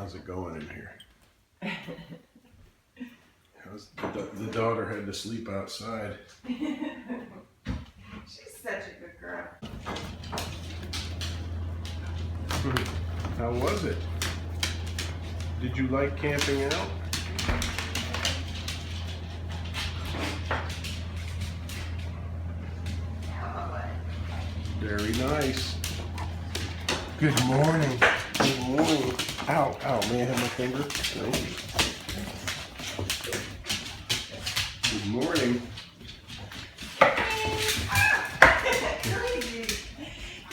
How's it going in here? The daughter had to sleep outside. She's such a good girl. How was it? Did you like camping out? Very nice. Good morning. Good morning. Ow, ow, may I have my finger? Thank you. Good morning.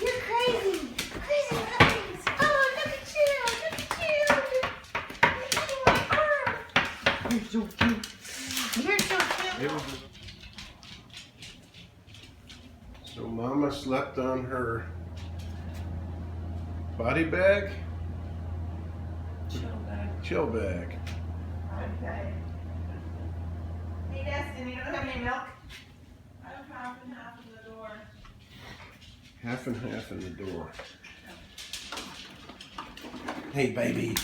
You're crazy. Crazy puppies. Oh, look at you. Look at you. You're hitting my arm. You're so cute. You're so cute. So Mama slept on her body bag? Chill bag. Chill bag. Okay. Hey, Destyn, you don't have any milk? I have half and half in the door. Half and half in the door. Hey, baby.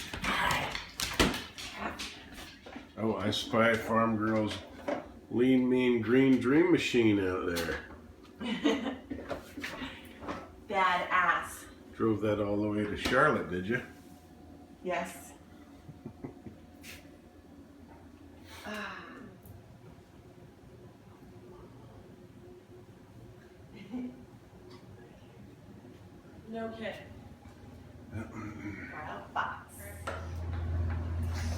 Oh, I spy Farm Girl's lean, mean, green dream machine out there. Badass. Drove that all the way to Charlotte, did you? Yes. No kid. Wild fox.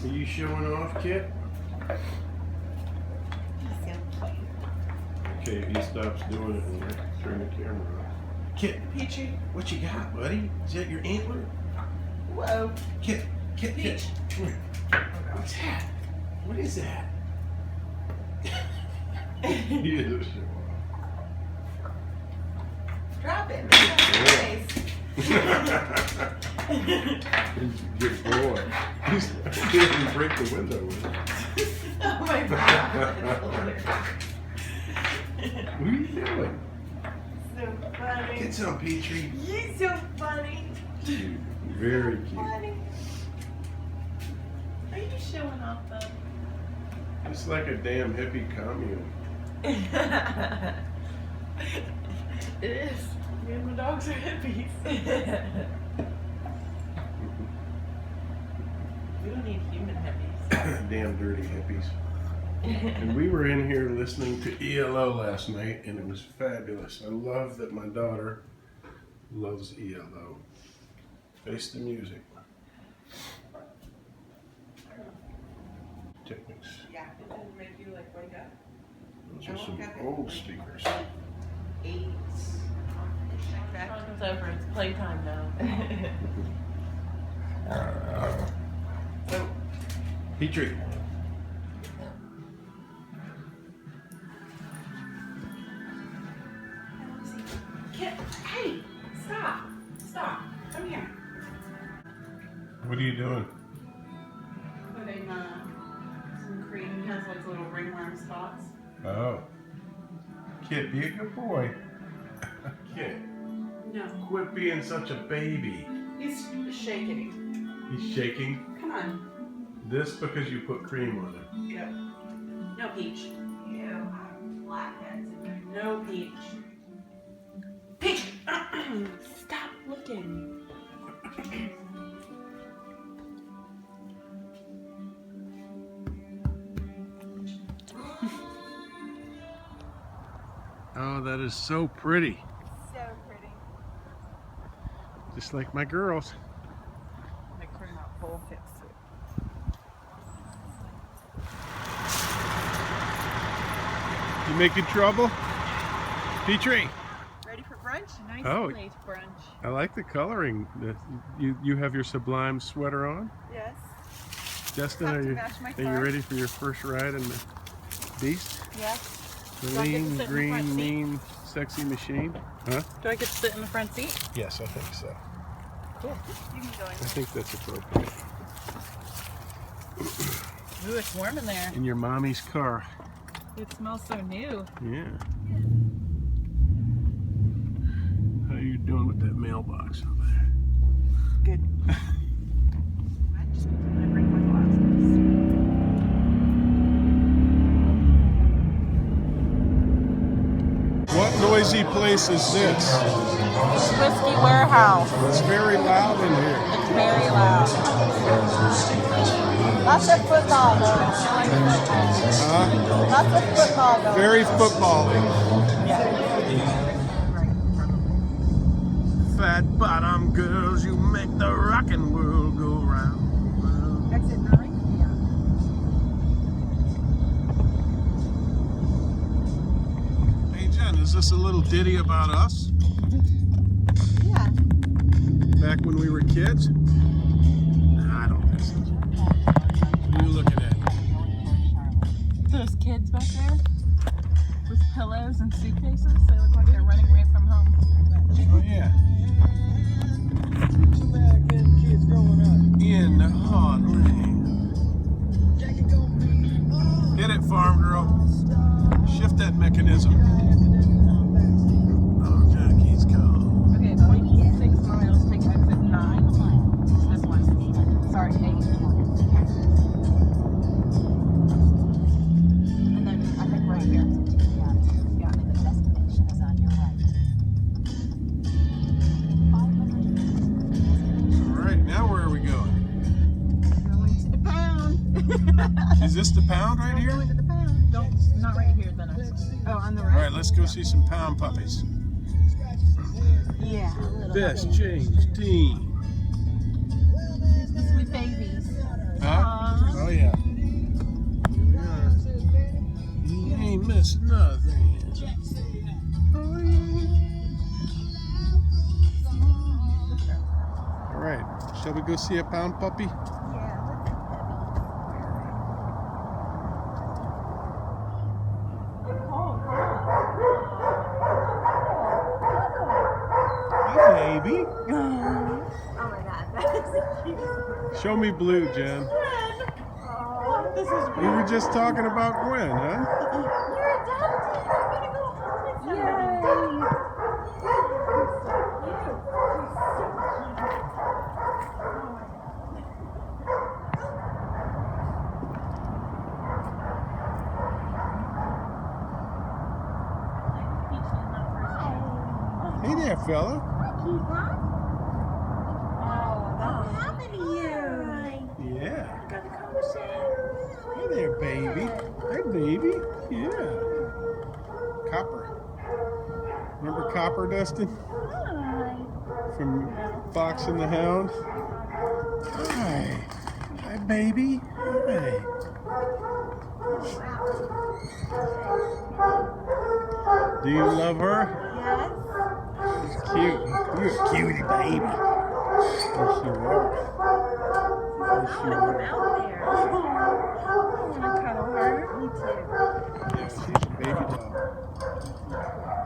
Are you showing off, Kit? He's so cute. Okay, if he stops doing it, we'll turn the camera off. Kit, Peachy. what you got, buddy? Is that your antler? Whoa. Kit, Kit, Peach. Kit. Come here. What's that? What is that? He is showing Drop it. Yeah. Nice. Good boy. He didn't break the window with it. Oh my God. What are you doing? So funny. Get some, Petrie. You're so funny. Cute. Very cute. Funny. Are you showing off though? It's like a damn hippie commune. It is. Me and my dogs are hippies. We don't need human hippies. Damn dirty hippies. And we were in here listening to ELO last night, and it was fabulous. I love that my daughter loves ELO. Face the music. Technics. Yeah, it didn't make you like wake up. Those are some old speakers. 8. It's over. It's playtime now. So, Petrie. Kit, hey, stop. Stop. Come here. What are you doing? Putting some cream. He has like little ringworm spots. Oh. Kid, be a good boy. Kid, No, quit being such a baby. he's shaking. He's shaking. Come on. This because you put cream on it. Yep. No peach. Ew, blackheads in there. No peach. Peach! Stop looking. Oh, that is so pretty. So pretty. Just like my girls. My cream out full fits it. You making trouble? Petrie. Ready for brunch? Nice Oh. late brunch. I like the coloring. You have your Sublime sweater on? Yes. Justin, Have are to you match my ready car. for your first ride in the Beast? Yes. The Do I get to lean, sit in the green, front seat? mean, sexy machine? Huh? Do I get to sit in the front seat? Yes, I think so. Cool. You can go in. I think that's appropriate. Ooh, it's warm in there. In your mommy's car. It smells so new. Yeah. How you doing with that mailbox over there? Good. noisy place is this? Whiskey warehouse. It's very loud in here. It's very loud. Lots of football going on. Lots of football going on. Very football-y. Fat bottom girls, you make the rockin' world go round. Exit 9? Hey Jen, is this a little ditty about us? Yeah. Back when we were kids? Nah, I don't think so. What are you looking at? Those kids back there with pillows and suitcases, they look like they're running away from home. Oh yeah. In the heartland. Hit it, farm girl. Shift that mechanism. Oh, Jackie's gone. Okay, 0.6 miles, take exit 9. It's this one. Sorry, 8. And then I think right here. Yeah. The destination is on your right. All right, now where are we going? Going to the pound. Is this the pound right here? Going to the pound. Don't, not right here, then. Oh, on the All right? right, let's go see some pound puppies. Yeah. This James Dean. Sweet babies. Huh? Oh yeah. He ain't missing nothing. Oh, yeah. All right, shall we go see a pound puppy? Hi, baby. Oh my god, that is the cutest. Show me Blue, Jen. This is We were just talking about Gwen, huh? You're adopted. You're gonna go home with somebody. Hey there, fella. What happened to you? Yeah. Got the conversation. Hey there, baby. Hey, baby. Yeah. Copper. Remember Copper, Destyn? Hi. From Fox and the Hound? Hi. Hi, baby. Hi. Do you love her? Yes. She's cute. You're a cutie, baby. There she was. There she I'm was. out there. I want to cuddle her. Me too. Yeah, she's a baby dog.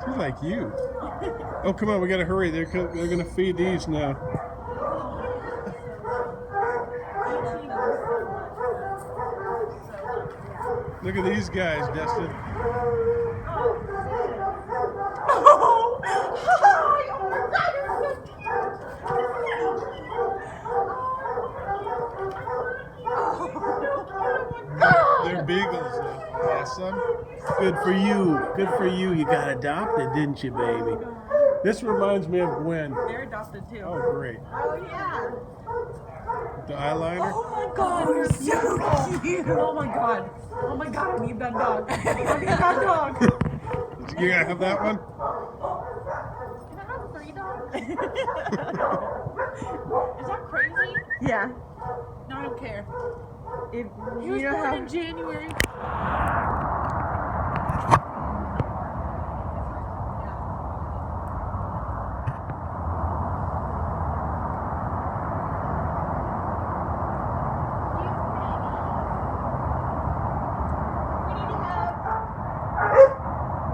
She's like you. Oh, come on, we gotta hurry. They're gonna feed these now. Look at these guys, Destyn. Oh, hi. Oh my god, you're so cute. They're beagles. Awesome. Good for you. Good for you. You got adopted, didn't you, baby? This reminds me of Gwen. They're adopted too. Oh, great. Oh yeah. The eyeliner. Oh my god, you're so cute. Oh my god. Oh my god, I need that dog. I need that dog. You gotta have that one? Can I have 3 dogs? Is that crazy? Yeah. No, I don't care. If He you was know born how. in January.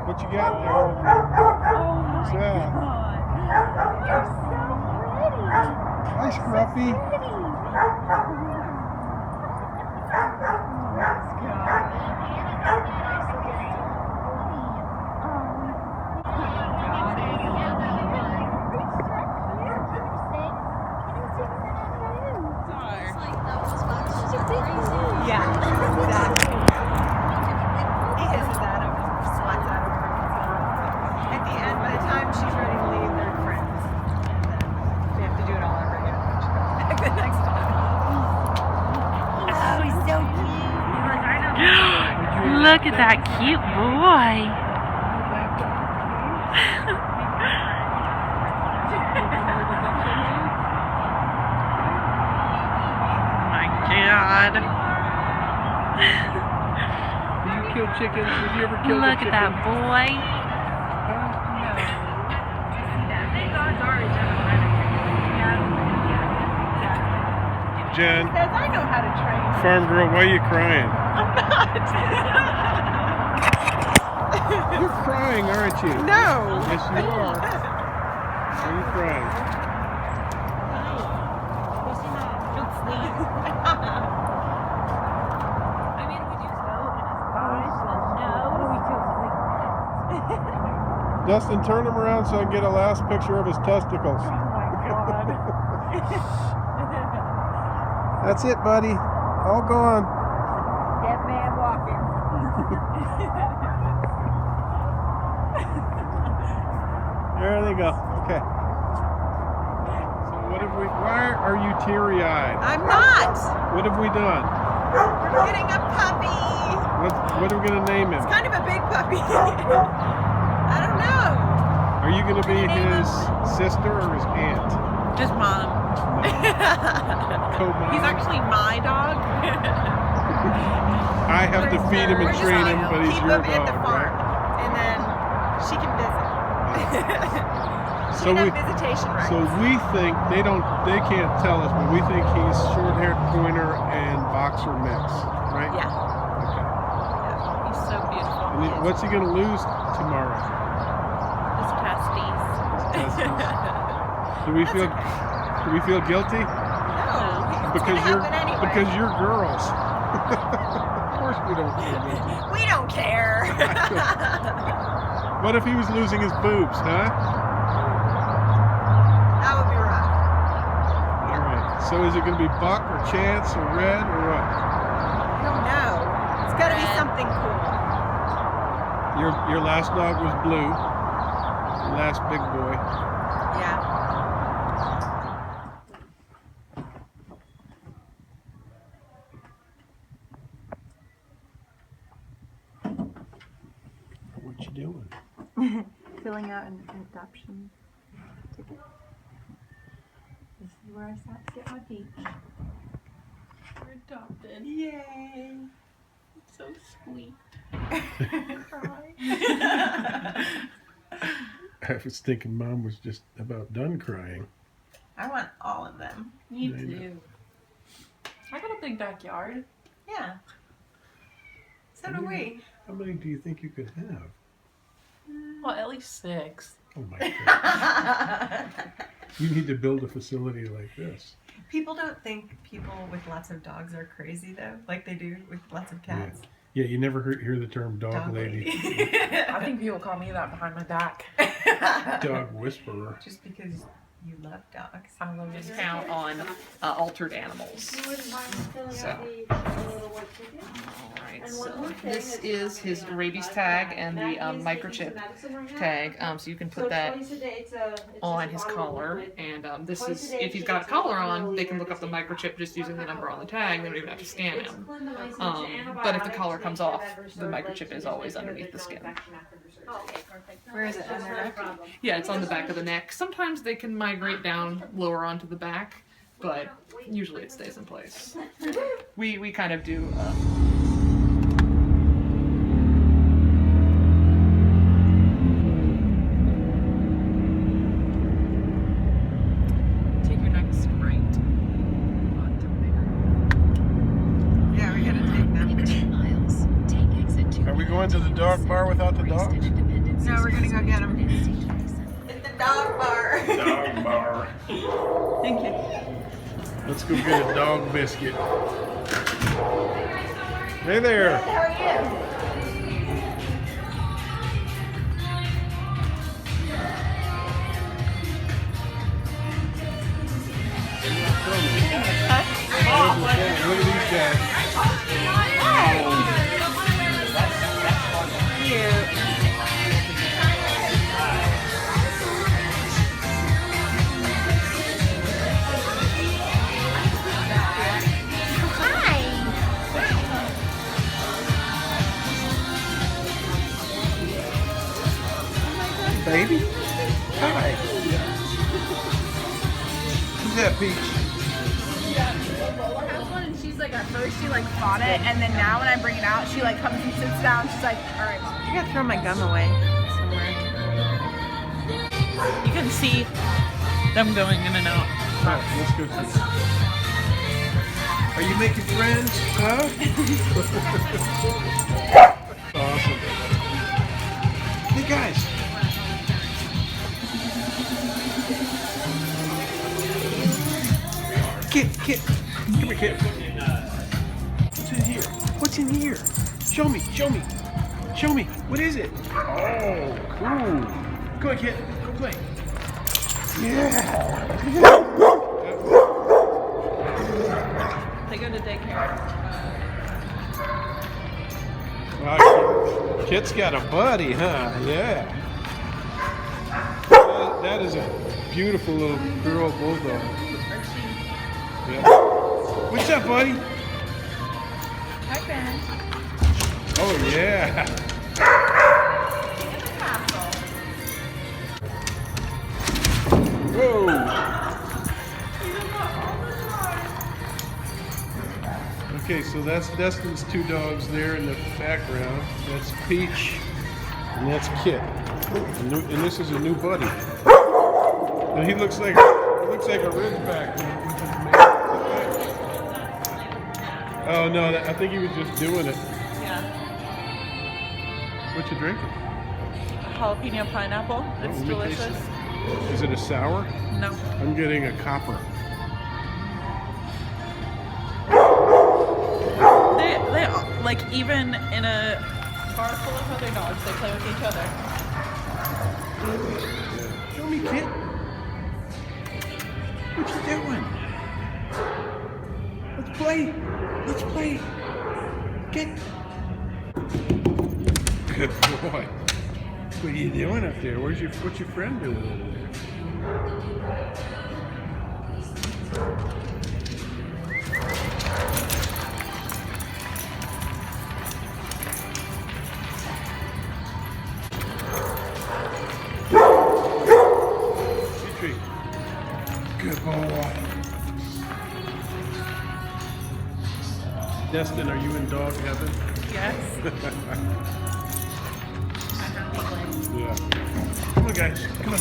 What you got there? Oh What's that? You're so pretty. Hi, Scruffy. Yeah, exactly. He is that over, slats out over. At the end, Look at that cute boy. My God. Do you kill chickens? Have you ever killed Look a chicken? at that boy. Jen, Says I know how to train. farm girl, why are you crying? I'm not. You're crying, aren't you? No. Yes, you are. Why are you crying? I mean, we do so in his eyes and nose. Dustin, turn him around so I can get a last picture of his testicles. Oh my God. That's it, buddy. All gone. Dead man walking. There they go. Okay. So what have we? Why are you teary-eyed? I'm not. What have we done? We're getting a puppy. What are we gonna name him? It's kind of a big puppy. I don't know. Are you gonna be his sister or his aunt? Just mom. Co-mom? He's actually my dog. I have to feed him and We're just train him, gonna but he's keep your him at the dog, farm, right? and then she can visit. She So can we, have visitation rights. so we think they can't tell us, but we think he's short-haired pointer and boxer mix, right? Yeah. Okay. He's so beautiful. And then what's he gonna lose tomorrow? His testes. Do we feel? okay. Do we feel guilty? No, it's Because gonna happen anyway. because you're girls. Of course we don't feel guilty. We don't care. What if he was losing his boobs, huh? That would be rough. All right. So is it going to be buck or chance or red or what? I don't know. It's got to be something cool. Your last dog was blue. Your last big boy. Yeah. What you doing? Filling out an adoption ticket. This is where I sat to get my peach. We're adopted. Yay! It's so sweet. I was thinking Mom was just about done crying. I want all of them. Me I know. too. I got a big backyard. Yeah. So do we. How many do you think you could have? Well, at least 6. Oh my God. You need to build a facility like this. People don't think people with lots of dogs are crazy though, like they do with lots of cats. Yeah, you never hear the term dog lady. I think people call me that behind my back. Dog whisperer. Just because you love dogs. I love discount on altered animals. So. Alright, so this is his rabies tag and the microchip tag. So you can put that on his collar. And this is, if he's got a collar on, they can look up the microchip just using the number on the tag. They don't even have to scan him. But if the collar comes off, the microchip is always underneath the skin. Where is it? On their neck? Yeah, it's on the back of the neck. Sometimes they can migrate down lower onto the back, but usually it stays in place. We kind of do. Take your next right onto there. Yeah, we gotta take them. In 2 miles, take exit 2. Are we going to the dog bar without the dogs? No, we're gonna go get them. It's the dog bar. Dog bar. Thank you. Let's go get a dog biscuit. Hey there. How are you? Look at these guys. Cute. Hi. Lola has one, and she's like, at first she like fought it, and then now when I bring it out, she like comes and sits down. She's like, all right. I gotta throw my gum away somewhere. You can see them going in and out. Alright, let's go see. Are you making friends? Huh? Awesome. Hey guys. Kit. Come here, Kit. What's in here? What's in here? Show me. What is it? Oh, cool. Go on, Kit. Go play. Yeah. They go to daycare. Wow, Kit's got a buddy, huh? Yeah. That is a beautiful little girl bulldog. Yeah. What's up, buddy? Hi, Ben. Oh, yeah. Whoa. Okay, so that's Destyn's two dogs there in the background. That's Peach, and that's Kit. And this is a new buddy. And he looks like a Ridgeback. Oh no, I think he was just doing it. Yeah. What you drinking? Jalapeno pineapple. It's let me taste delicious. it. Is it a sour? No. I'm getting a copper. They like even in a bar full of other dogs, they play with each other. Show me, Kit. What you doing? Let's play. Get. Good boy. What are you doing up there? What's your friend doing over there? Good boy. Destyn, are you in dog heaven? Yes. Yeah. Come on, guys. Come on.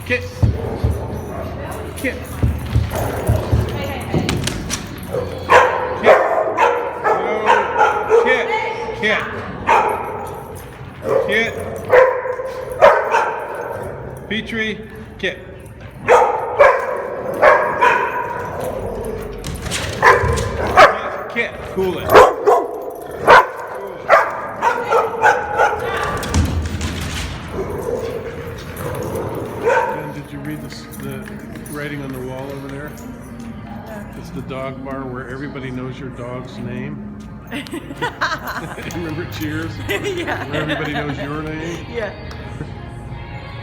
Kit. Kit. Kit. Kit. Kit. Petrie. Kit. Kit. Cool it. Did you read the writing on the wall over there? It's the dog bar where everybody knows your dog's name. Remember Cheers? Yeah. Where everybody knows your name? Yeah.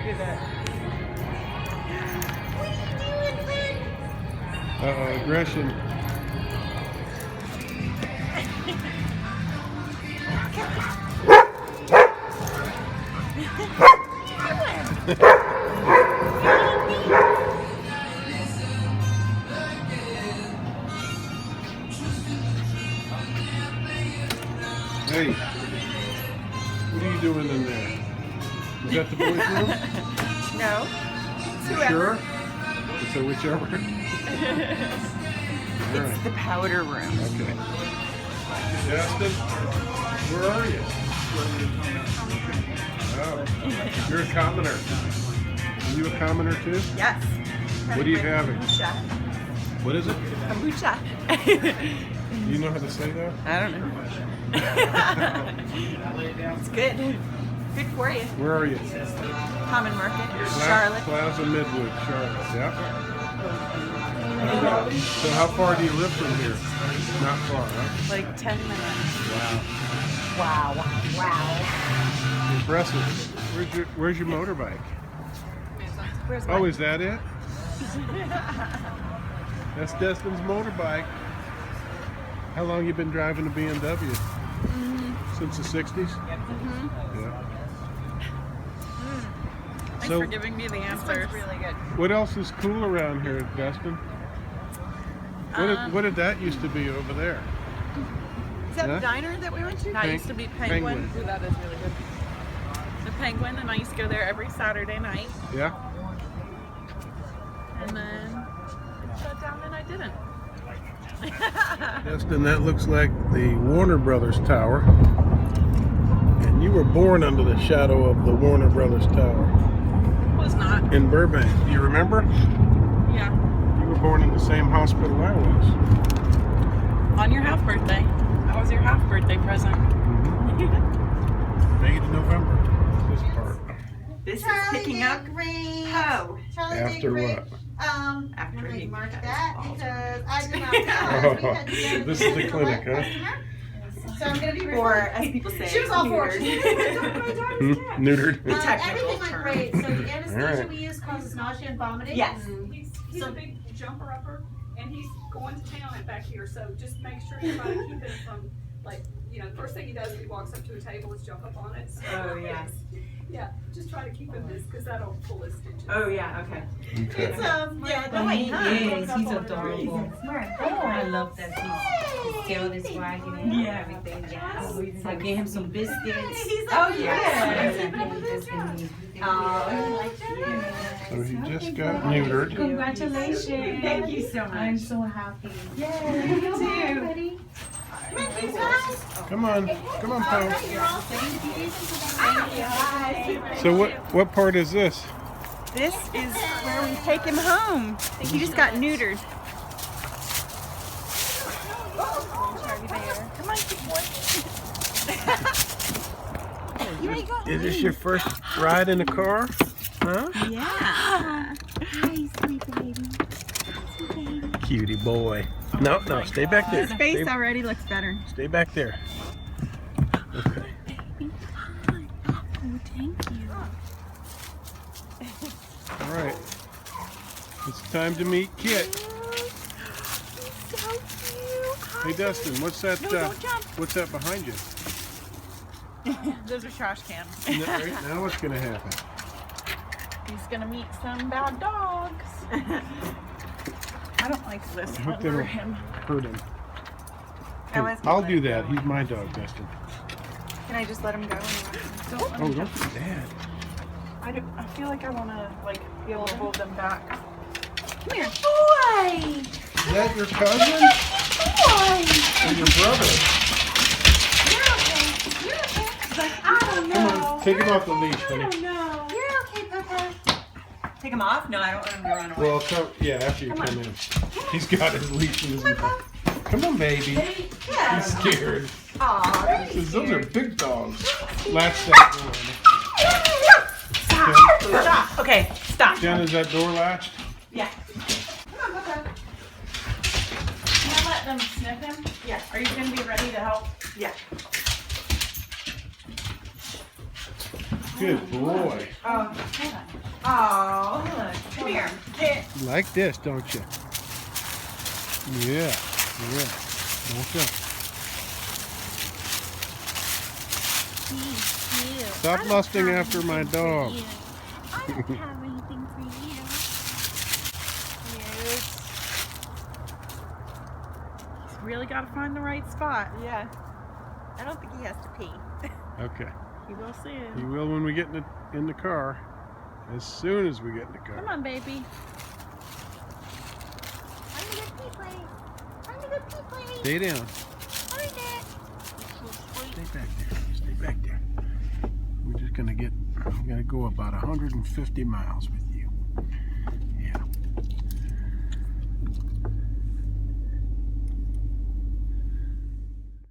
Do that. Uh-oh, aggression. Hey, what are you doing in there? Is that the boys' room? No. Sure? It's a whichever. All right. The powder room. Okay. Destyn, where are you? Oh, you're a commoner. Are you a commoner too? Yes. What are you having? Kombucha. What is it? Kombucha. Do you know how to say that? I don't know. It's good. Good for you. Where are you? Common Market, Charlotte. Plaza Midwood, Charlotte. Yeah. So how far do you live from here? Not far, huh? Like 10 minutes. Wow. Wow. Impressive. Where's your motorbike? Where's Oh, is that it? That's Destyn's motorbike. How long you been driving a BMW? Since the 60s? Yeah. Thanks So- for giving me the answers. Really good. What else is cool around here, Destyn? What did that used to be over there? Is that Huh? the diner that we went to? That used to be Penguin. Ooh, that is really good. The Penguin, and I used to go there every Saturday night. Yeah. And then it shut down and I didn't. Destyn, that looks like the Warner Brothers Tower. And you were born under the shadow of the Warner Brothers Tower Was not. in Burbank. Do you remember? Yeah. You were born in the same hospital I was. On your half birthday. That was your half birthday present. May to November. This part. This Charlie is picking up. did great. Oh. Charlie did After great. what? After let me he mark got that his balls. because I did not realize we had to go to This is the clinic, customer. huh? So I'm gonna be Or, referring. as people say, She was all for it. neutered. Neutered. Technical Everything went term. great. So the anesthesia Alright. we use causes nausea and vomiting. Yes. He's a big jumper upper, and he's going to town and back here, so just make sure you try to keep him from, like, you know, the first thing he does when he walks up to a table is jump up on it. So, Oh, yes. yeah, just try to keep him this, because that'll pull his stitches. Oh, yeah, okay. It's yeah. Oh, he huh? is. He's adorable. I love that he's still is wagging and Yeah. everything. Yes. I gave him some biscuits. Oh, yeah. So he just got neutered. Congratulations. Thank you so much. I'm so happy. Yay, me too. Come on, come on, Poe. Hi. So what part is this? This is where we take him home. He just got neutered. Come on, good boy. You ready to go? Is this your first ride in the car? Huh? Yeah. Hi, sweet baby. Sweet baby. Cutie boy. No, no, stay back there. His face Stay, already looks better. stay back there. Okay. Oh, thank you. All right. It's time to meet Kit. So cute. Hey, Destyn, what's that? don't jump. What's that behind you? Those are trash cans. Right now, what's gonna happen? He's gonna meet some bad dogs. I don't like this I hope one they for don't him. hurt him. I was I'll gonna do let that. him He's my dog, Destyn. Can I just let him go? Oh, don't do that. I feel like I wanna be able to hold them back. Come here. Boy. Is that your cousin or your brother? You're okay. You're okay. I don't know. Come on, take him off the leash, honey. No. You're okay, Papa. Take him off? No, I don't want him to run away. Well, yeah, after you come in. He's got his leash in his mouth. Come on, baby. Yeah. He's scared. Aw, He says, those are big dogs. Latch that door. stop. Okay, stop. Jen, is that door latched? Yeah. Come on, Papa. Can I let them sniff him? Yeah. Are you gonna be ready to help? Yeah. Good boy. Oh, look. Come here. Kit. You like this, don't you? Yeah, yeah. Don't you? Stop lusting after my dog. I don't have anything for you. He's really gotta find the right spot. Yeah. I don't think he has to pee. Okay. He will soon. He will when we get in the car. As soon as we get in the car. Come on, baby. I'm gonna pee place. I'm gonna pee place. Stay down. Find it. Stay back there. Stay back there. We're just gonna go about 150 miles with you.